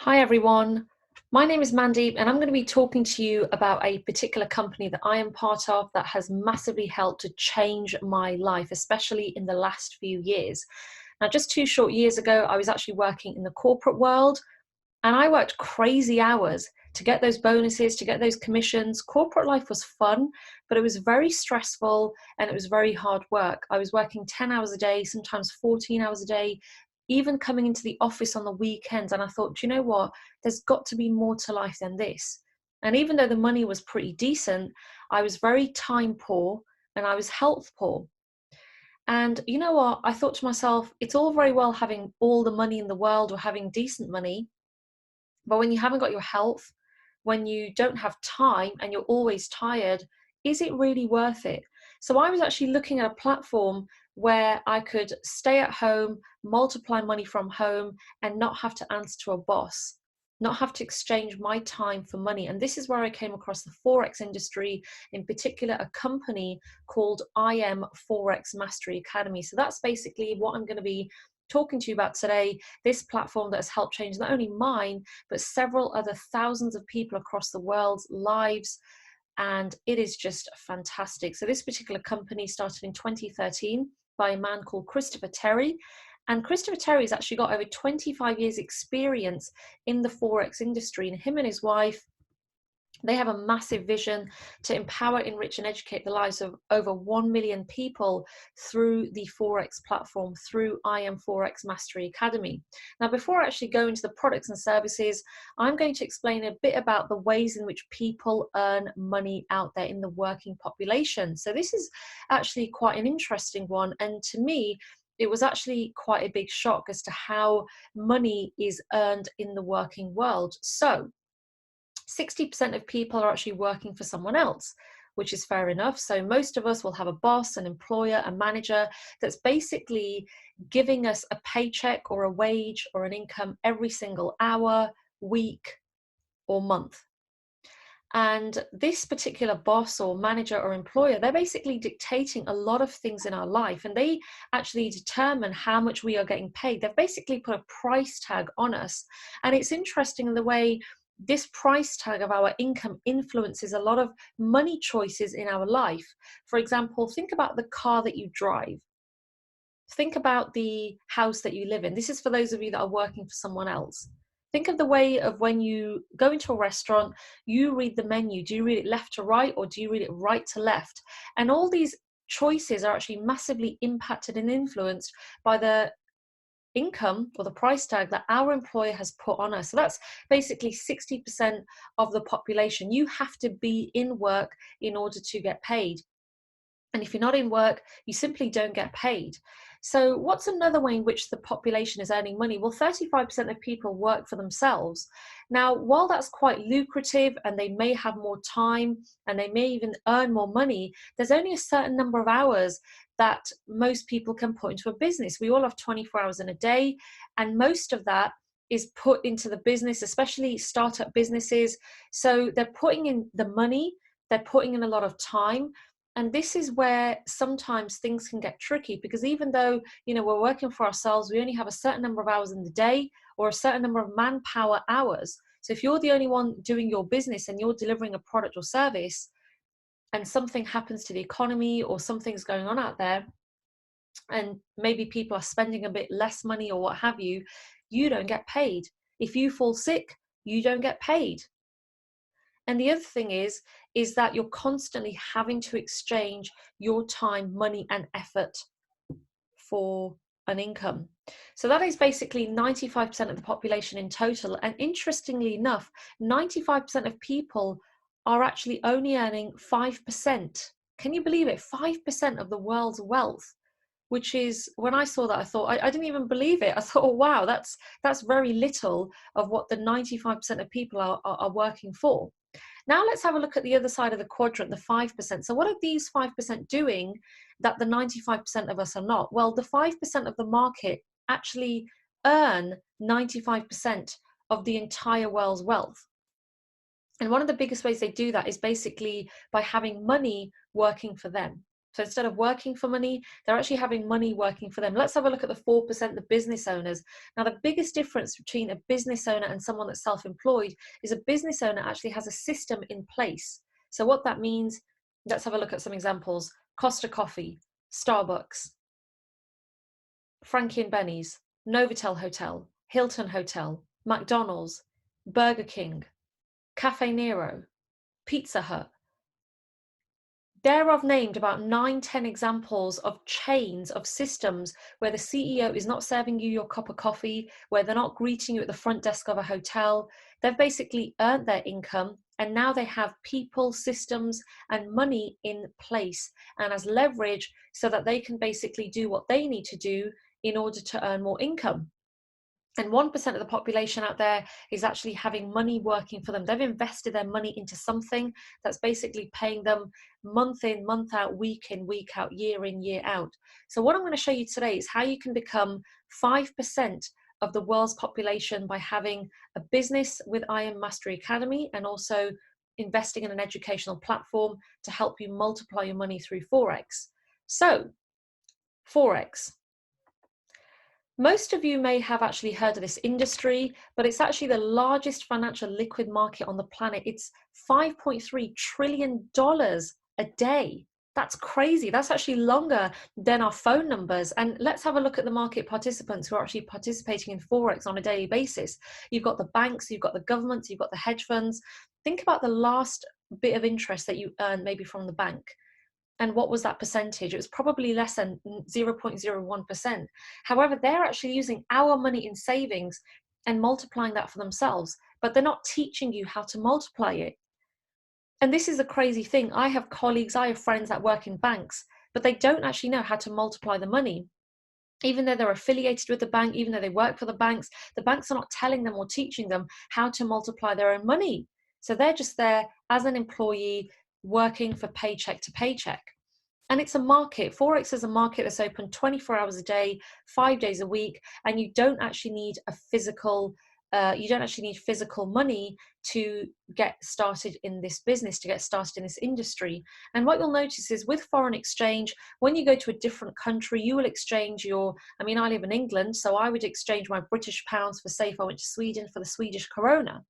Hi everyone, my name is Mandeep and I'm going to be talking to you about a particular company that I am part of that has massively helped to change my life, especially in the last few years. Now, just 2 short years ago, I was actually working in the corporate world and I worked crazy hours to get those bonuses, to get those commissions. Corporate life was fun, but it was very stressful and it was very hard work. I was working 10 hours a day, sometimes 14 hours a day, even coming into the office on the weekends. And I thought, do you know what? There's got to be more to life than this. And even though the money was pretty decent, I was very time poor and I was health poor. And you know what? I thought to myself, it's all very well having all the money in the world or having decent money, but when you haven't got your health, when you don't have time and you're always tired, is it really worth it? So I was actually looking at a platform where I could stay at home, multiply money from home, and not have to answer to a boss, not have to exchange my time for money. And this is where I came across the Forex industry, in particular, a company called IM Forex Mastery Academy. So that's basically what I'm going to be talking to you about today, this platform that has helped change not only mine, but several other thousands of people across the world's lives. And it is just fantastic. So this particular company started in 2013 by a man called Christopher Terry. And Christopher Terry has actually got over 25 years experience in the Forex industry. And him and his wife, they have a massive vision to empower, enrich, and educate the lives of over 1 million people through the Forex platform, through IM Forex Mastery Academy. Now, before I actually go into the products and services, I'm going to explain a bit about the ways in which people earn money out there in the working population. So this is actually quite an interesting one. And to me, it was actually quite a big shock as to how money is earned in the working world. So 60% of people are actually working for someone else, which is fair enough. So most of us will have a boss, an employer, a manager that's basically giving us a paycheck or a wage or an income every single hour, week, or month. And this particular boss or manager or employer, they're basically dictating a lot of things in our life, and they actually determine how much we are getting paid. They've basically put a price tag on us. And it's interesting the way this price tag of our income influences a lot of money choices in our life. For example, think about the car that you drive. Think about the house that you live in. This is for those of you that are working for someone else. Think of the way of when you go into a restaurant, you read the menu. Do you read it left to right or do you read it right to left? And all these choices are actually massively impacted and influenced by the income or the price tag that our employer has put on us. So that's basically 60% of the population. You have to be in work in order to get paid. And if you're not in work, you simply don't get paid. So what's another way in which the population is earning money? Well, 35% of people work for themselves. Now, while that's quite lucrative and they may have more time and they may even earn more money, there's only a certain number of hours that most people can put into a business. We all have 24 hours in a day, and most of that is put into the business, especially startup businesses. So they're putting in the money, they're putting in a lot of time. And this is where sometimes things can get tricky, because even though, we're working for ourselves, we only have a certain number of hours in the day or a certain number of manpower hours. So if you're the only one doing your business and you're delivering a product or service and something happens to the economy or something's going on out there, and maybe people are spending a bit less money or what have you, you don't get paid. If you fall sick, you don't get paid. And the other thing is that you're constantly having to exchange your time, money, and effort for an income. So that is basically 95% of the population in total. And interestingly enough, 95% of people are actually only earning 5%. Can you believe it? 5% of the world's wealth, which is, when I saw that, I thought, I didn't even believe it. I thought, oh, wow, that's very little of what the 95% of people are working for. Now let's have a look at the other side of the quadrant, the 5%. So what are these 5% doing that the 95% of us are not? Well, the 5% of the market actually earn 95% of the entire world's wealth. And one of the biggest ways they do that is basically by having money working for them. So instead of working for money, they're actually having money working for them. Let's have a look at the 4%, the business owners. Now, the biggest difference between a business owner and someone that's self-employed is a business owner actually has a system in place. So what that means, let's have a look at some examples. Costa Coffee, Starbucks, Frankie and Benny's, Novotel Hotel, Hilton Hotel, McDonald's, Burger King, Cafe Nero, Pizza Hut. Thereof named about 9, 10 examples of chains of systems where the CEO is not serving you your cup of coffee, where they're not greeting you at the front desk of a hotel. They've basically earned their income and now they have people, systems, and money in place and as leverage so that they can basically do what they need to do in order to earn more income. And 1% of the population out there is actually having money working for them. They've invested their money into something that's basically paying them month in, month out, week in, week out, year in, year out. So what I'm going to show you today is how you can become 5% of the world's population by having a business with IM Mastery Academy and also investing in an educational platform to help you multiply your money through Forex. So, Forex. Most of you may have actually heard of this industry, but it's actually the largest financial liquid market on the planet. It's $5.3 trillion a day. That's crazy. That's actually longer than our phone numbers. And let's have a look at the market participants who are actually participating in Forex on a daily basis. You've got the banks, you've got the governments, you've got the hedge funds. Think about the last bit of interest that you earned maybe from the bank. And what was that percentage? It was probably less than 0.01%. However, they're actually using our money in savings and multiplying that for themselves, but they're not teaching you how to multiply it. And this is a crazy thing. I have colleagues, I have friends that work in banks, but they don't actually know how to multiply the money. Even though they're affiliated with the bank, even though they work for the banks are not telling them or teaching them how to multiply their own money. So they're just there as an employee working for paycheck to paycheck. And it's a market. Forex is a market that's open 24 hours a day, 5 days a week, and you don't actually need a physical money to get started in this business, to get started in this industry. And what you'll notice is with foreign exchange, when you go to a different country, you will exchange I live in England, so I would exchange my British pounds for, say, if I went to Sweden, for the Swedish krona.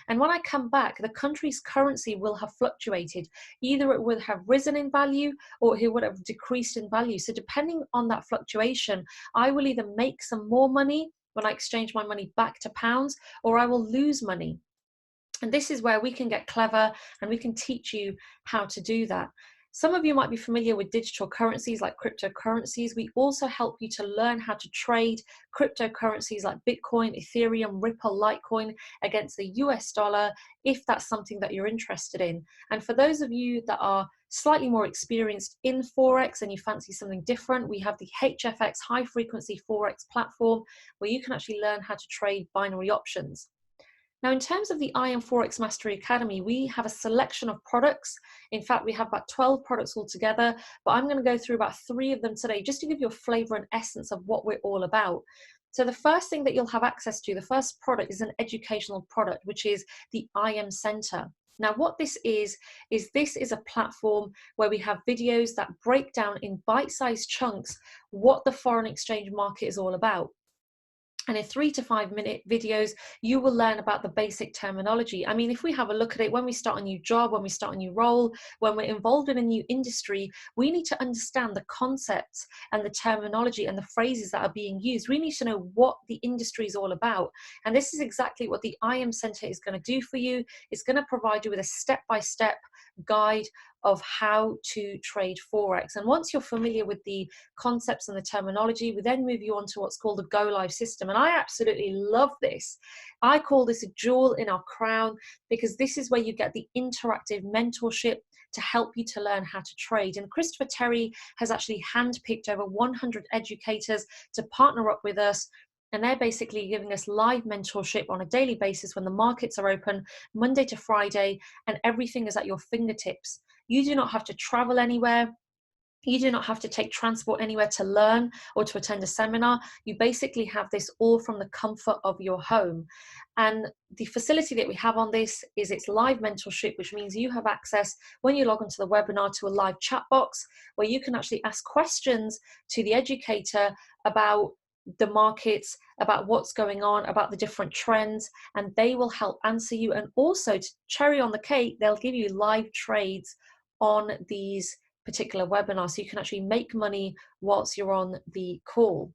And when I come back, the country's currency will have fluctuated. Either it will have risen in value or it would have decreased in value. So depending on that fluctuation, I will either make some more money when I exchange my money back to pounds, or I will lose money. And this is where we can get clever and we can teach you how to do that. Some of you might be familiar with digital currencies like cryptocurrencies. We also help you to learn how to trade cryptocurrencies like Bitcoin, Ethereum, Ripple, Litecoin against the US dollar, if that's something that you're interested in. And for those of you that are slightly more experienced in Forex and you fancy something different, we have the HFX High Frequency Forex platform where you can actually learn how to trade binary options. Now, in terms of the IM Forex Mastery Academy, we have a selection of products. In fact, we have about 12 products altogether, but I'm going to go through about 3 of them today just to give you a flavor and essence of what we're all about. So the first thing that you'll have access to, the first product is an educational product, which is the IM Center. Now, what this is this is a platform where we have videos that break down in bite-sized chunks what the foreign exchange market is all about. And in 3 to 5 minute videos, you will learn about the basic terminology. I mean, if we have a look at it, when we start a new job, when we start a new role, when we're involved in a new industry, we need to understand the concepts and the terminology and the phrases that are being used. We need to know what the industry is all about. And this is exactly what the IM Center is going to do for you. It's going to provide you with a step-by-step guide of how to trade Forex. And once you're familiar with the concepts and the terminology, we then move you on to what's called the Go Live system. And I absolutely love this. I call this a jewel in our crown because this is where you get the interactive mentorship to help you to learn how to trade. And Christopher Terry has actually handpicked over 100 educators to partner up with us. And they're basically giving us live mentorship on a daily basis when the markets are open, Monday to Friday, and everything is at your fingertips. You do not have to travel anywhere. You do not have to take transport anywhere to learn or to attend a seminar. You basically have this all from the comfort of your home. And the facility that we have on this is it's live mentorship, which means you have access when you log into the webinar to a live chat box where you can actually ask questions to the educator about the markets, about what's going on, about the different trends, and they will help answer you. And also, to cherry on the cake, they'll give you live trades on these particular webinar, so you can actually make money whilst you're on the call.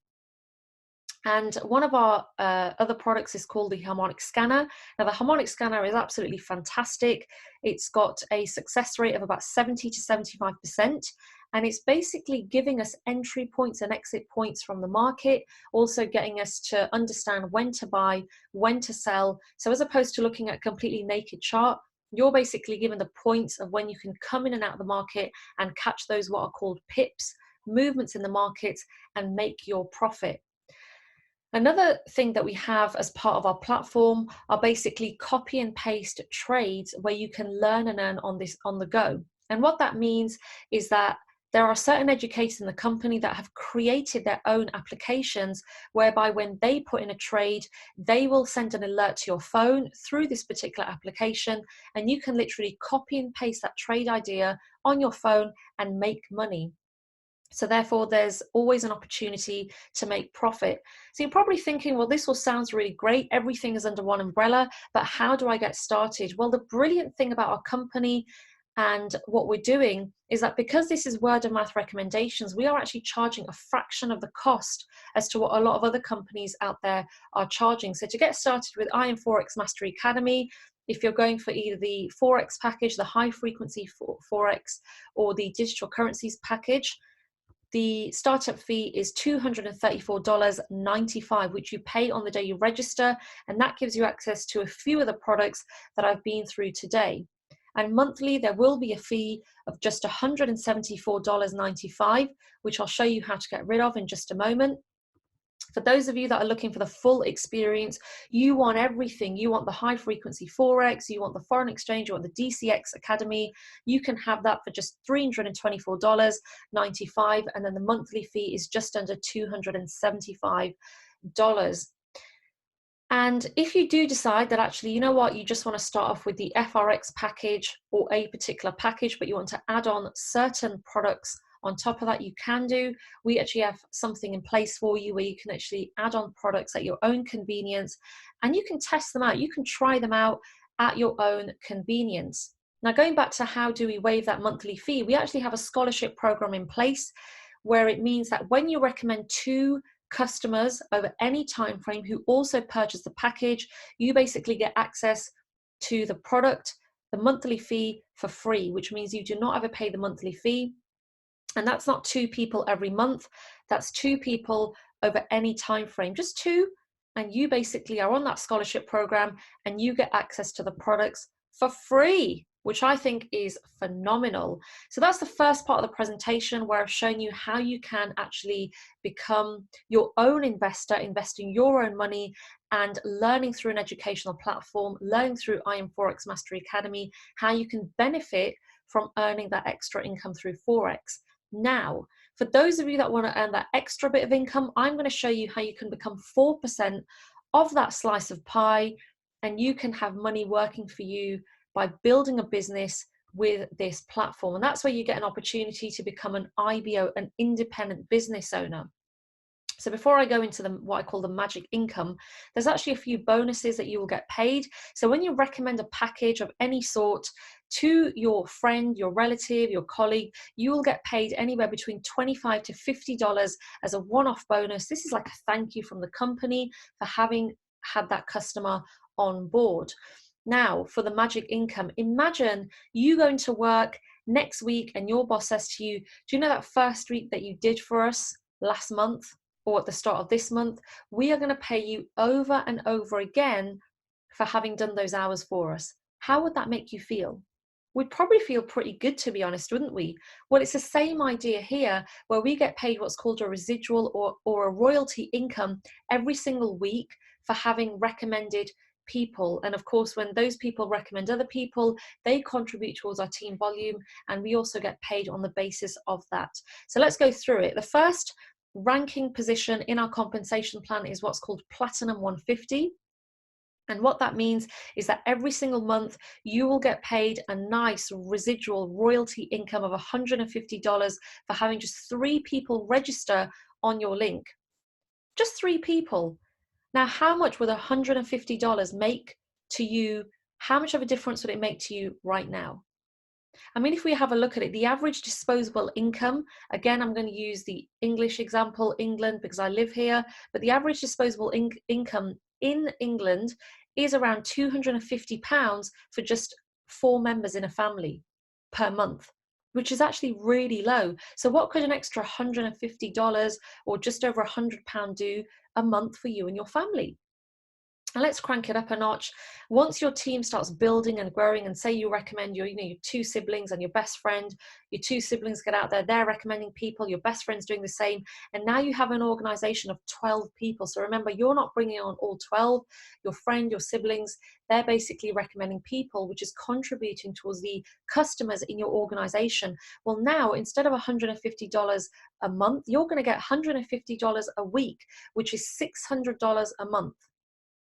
And one of our other products is called the Harmonic Scanner. Now, the Harmonic Scanner is absolutely fantastic. It's got a success rate of about 70 to 75%. And it's basically giving us entry points and exit points from the market, also getting us to understand when to buy, when to sell. So as opposed to looking at a completely naked chart, you're basically given the points of when you can come in and out of the market and catch those what are called pips, movements in the markets, and make your profit. Another thing that we have as part of our platform are basically copy and paste trades where you can learn and earn on this on the go. And what that means is that there are certain educators in the company that have created their own applications whereby when they put in a trade, they will send an alert to your phone through this particular application, and you can literally copy and paste that trade idea on your phone and make money. So therefore, there's always an opportunity to make profit. So you're probably thinking, well, this all sounds really great. Everything is under one umbrella, but how do I get started? Well, the brilliant thing about our company and what we're doing is that because this is word of mouth recommendations, we are actually charging a fraction of the cost as to what a lot of other companies out there are charging. So to get started with IM Forex Mastery Academy, if you're going for either the Forex package, the high frequency Forex, or the digital currencies package, the startup fee is $234.95, which you pay on the day you register, and that gives you access to a few of the products that I've been through today. And monthly, there will be a fee of just $174.95, which I'll show you how to get rid of in just a moment. For those of you that are looking for the full experience, you want everything. You want the high frequency Forex, you want the foreign exchange, you want the DCX Academy. You can have that for just $324.95, and then the monthly fee is just under $275. And if you do decide that actually, you know what, you just want to start off with the FRX package or a particular package, but you want to add on certain products on top of that, you can do. We actually have something in place for you where you can actually add on products at your own convenience, and you can test them out. You can try them out at your own convenience. Now, going back to how do we waive that monthly fee, we actually have a scholarship program in place where it means that when you recommend 2 customers over any time frame who also purchase the package, you basically get access to the product, the monthly fee for free, which means you do not ever pay the monthly fee. And that's not 2 people every month, that's 2 people over any time frame, just 2, and you basically are on that scholarship program and you get access to the products for free, which I think is phenomenal. So that's the first part of the presentation where I've shown you how you can actually become your own investor, investing your own money and learning through an educational platform, learning through IM Forex Mastery Academy, how you can benefit from earning that extra income through Forex. Now, for those of you that want to earn that extra bit of income, I'm going to show you how you can become 4% of that slice of pie, and you can have money working for you by building a business with this platform. And that's where you get an opportunity to become an IBO, an independent business owner. So before I go into what I call the magic income, there's actually a few bonuses that you will get paid. So when you recommend a package of any sort to your friend, your relative, your colleague, you will get paid anywhere between $25 to $50 as a one-off bonus. This is like a thank you from the company for having had that customer on board. Now, for the magic income, imagine you going to work next week and your boss says to you, do you know that first week that you did for us last month? Or at the start of this month, we are going to pay you over and over again for having done those hours for us. How would that make you feel? We'd probably feel pretty good, to be honest, wouldn't we? Well, it's the same idea here where we get paid what's called a residual or a royalty income every single week for having recommended people. And of course, when those people recommend other people, they contribute towards our team volume, and we also get paid on the basis of that. So let's go through it. The first ranking position in our compensation plan is what's called Platinum 150. And what that means is that every single month you will get paid a nice residual royalty income of $150 for having just 3 people register on your link. Just 3 people. Now, how much would $150 make to you? How much of a difference would it make to you right now? I mean, if we have a look at it, the average disposable income, again, I'm going to use the English example, England, because I live here, but the average disposable income in England is around £250 for just 4 members in a family per month, which is actually really low. So what could an extra $150 or just over £100 do a month for you and your family? And let's crank it up a notch. Once your team starts building and growing, and say you recommend your 2 siblings and your best friend, your 2 siblings get out there, they're recommending people, your best friend's doing the same, and now you have an organization of 12 people. So remember, you're not bringing on all 12, your friend, your siblings, they're basically recommending people, which is contributing towards the customers in your organization. Well, now instead of $150 a month, you're going to get $150 a week, which is $600 a month.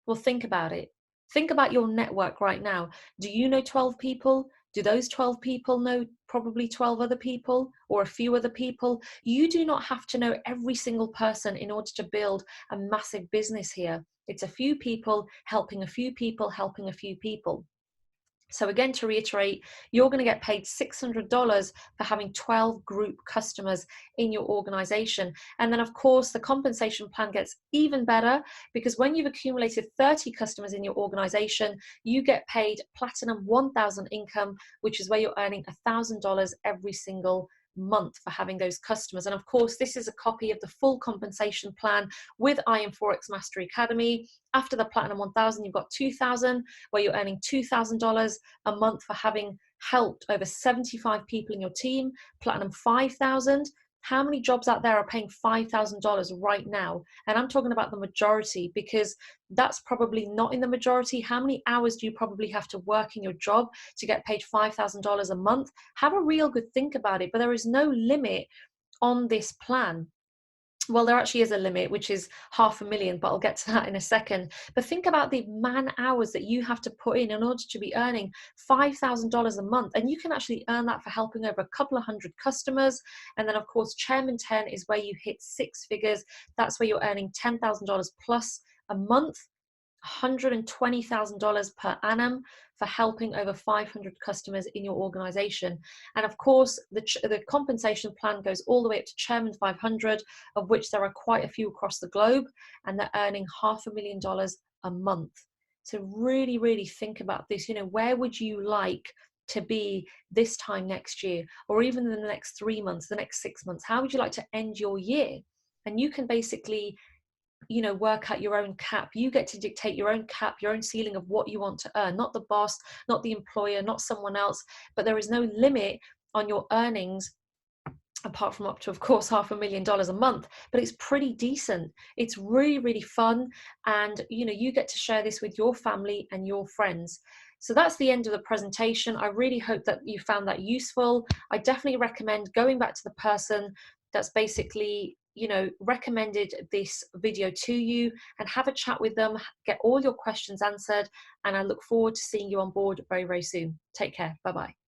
Well, think about it. Think about your network right now. Do you know 12 people? Do those 12 people know probably 12 other people or a few other people? You do not have to know every single person in order to build a massive business here. It's a few people helping a few people, helping a few people. So again, to reiterate, you're going to get paid $600 for having 12 group customers in your organization. And then of course, the compensation plan gets even better, because when you've accumulated 30 customers in your organization, you get paid Platinum 1000 income, which is where you're earning $1,000 every single month for having those customers. And of course, this is a copy of the full compensation plan with IM Forex Mastery Academy. After the Platinum 1000, you've got 2000, where you're earning $2,000 a month for having helped over 75 people in your team. Platinum 5000. How many jobs out there are paying $5,000 right now? And I'm talking about the majority, because that's probably not in the majority. How many hours do you probably have to work in your job to get paid $5,000 a month? Have a real good think about it. But there is no limit on this plan. Well, there actually is a limit, which is $500,000, but I'll get to that in a second. But think about the man hours that you have to put in order to be earning $5,000 a month. And you can actually earn that for helping over a couple of hundred customers. And then of course, Chairman 10 is where you hit 6 figures. That's where you're earning $10,000 plus a month. $120,000 per annum for helping over 500 customers in your organization. And of course, the compensation plan goes all the way up to Chairman 500, of which there are quite a few across the globe, and they're earning $500,000 a month. So really, really think about this. Where would you like to be this time next year, or even in the next 3 months, the next 6 months? How would you like to end your year? And you can basically work out your own cap. You get to dictate your own cap, your own ceiling of what you want to earn, not the boss, not the employer, not someone else. But there is no limit on your earnings, apart from up to, of course, $500,000 a month. But it's pretty decent. It's really, really fun. And, you get to share this with your family and your friends. So that's the end of the presentation. I really hope that you found that useful. I definitely recommend going back to the person that's basically recommended this video to you, and have a chat with them, get all your questions answered, and I look forward to seeing you on board very, very soon. Take care. Bye-bye.